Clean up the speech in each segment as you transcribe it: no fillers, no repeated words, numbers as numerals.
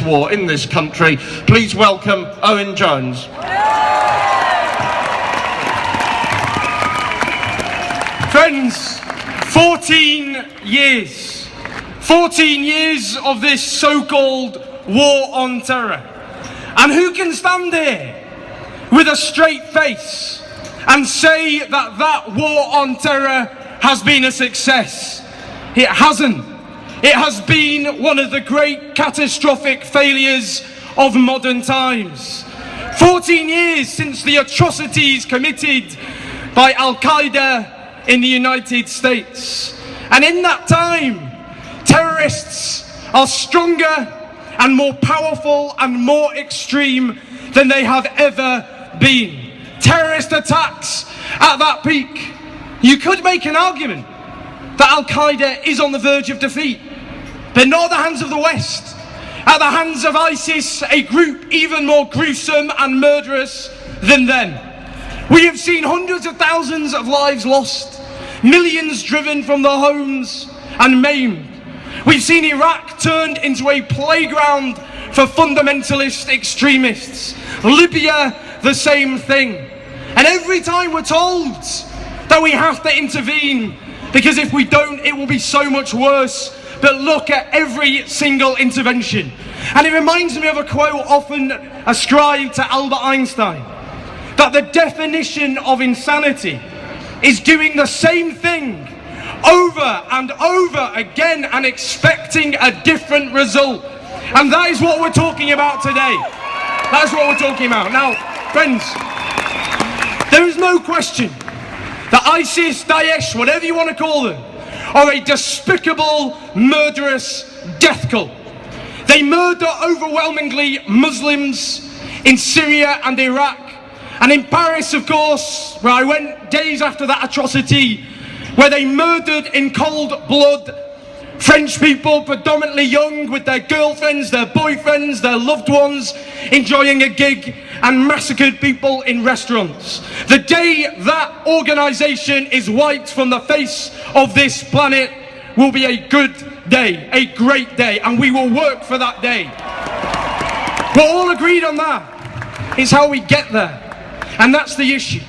war in this country. Please welcome Owen Jones. Friends, 14 years. 14 years of this so-called war on terror. And who can stand here with a straight face and say that that war on terror has been a success? It hasn't. It has been one of the great catastrophic failures of modern times. 14 years since the atrocities committed by Al-Qaeda in the United States. And in that time, terrorists are stronger and more powerful and more extreme than they have ever been. Terrorist attacks at that peak. You could make an argument that Al-Qaeda is on the verge of defeat, but not at the hands of the West, at the hands of ISIS, a group even more gruesome and murderous than them. We have seen hundreds of thousands of lives lost, millions driven from their homes and maimed. We've seen Iraq turned into a playground for fundamentalist extremists. Libya, the same thing. And every time we're told that we have to intervene, because if we don't, it will be so much worse. But look at every single intervention. And it reminds me of a quote often ascribed to Albert Einstein, that the definition of insanity is doing the same thing over and over again and expecting a different result. And that is what we're talking about today. That's what we're talking about. Now, friends, there is no question that ISIS, Daesh, whatever you want to call them, are a despicable, murderous death cult. They murder overwhelmingly Muslims in Syria and Iraq. And in Paris, of course, where I went days after that atrocity, where they murdered in cold blood French people, predominantly young, with their girlfriends, their boyfriends, their loved ones, enjoying a gig, and massacred people in restaurants. The day that organisation is wiped from the face of this planet will be a good day, a great day, and we will work for that day. We're all agreed on that. It's how we get there. And that's the issue.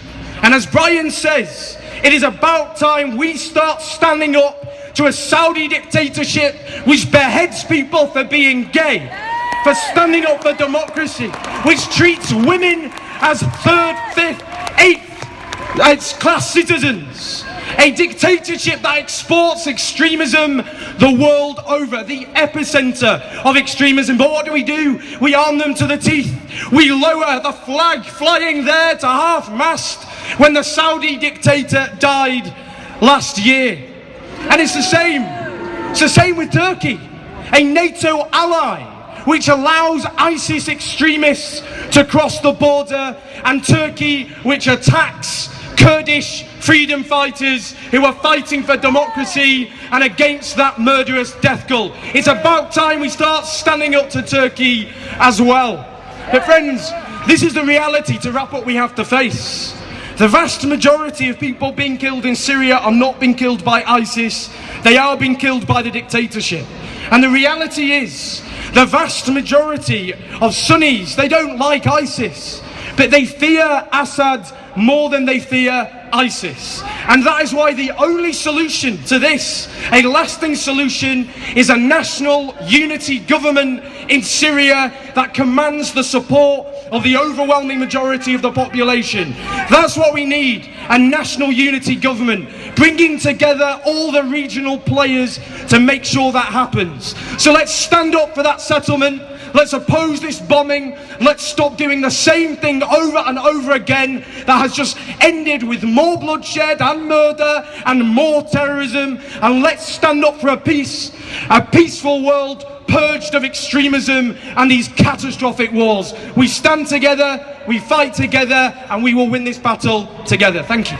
And as Brian says, it is about time we start standing up to a Saudi dictatorship which beheads people for being gay, for standing up for democracy, which treats women as third, fifth, eighth class citizens. A dictatorship that exports extremism the world over, the epicenter of extremism. But what do? We arm them to the teeth. We lower the flag flying there to half-mast when the Saudi dictator died last year. And it's the same. It's the same with Turkey, a NATO ally which allows ISIS extremists to cross the border, and Turkey which attacks Kurdish freedom fighters who are fighting for democracy and against that murderous death cult. It's about time we start standing up to Turkey as well. But friends, this is the reality, to wrap up, we have to face. The vast majority of people being killed in Syria are not being killed by ISIS, they are being killed by the dictatorship. And the reality is, the vast majority of Sunnis, they don't like ISIS, but they fear Assad more than they fear ISIS. And that is why the only solution to this, a lasting solution, is a national unity government in Syria that commands the support of the overwhelming majority of the population. That's what we need, a national unity government, bringing together all the regional players to make sure that happens. So let's stand up for that settlement. Let's oppose this bombing. Let's stop doing the same thing over and over again that has just ended with more bloodshed and murder and more terrorism. And let's stand up for a peaceful world purged of extremism and these catastrophic wars. We stand together, we fight together, and we will win this battle together. Thank you.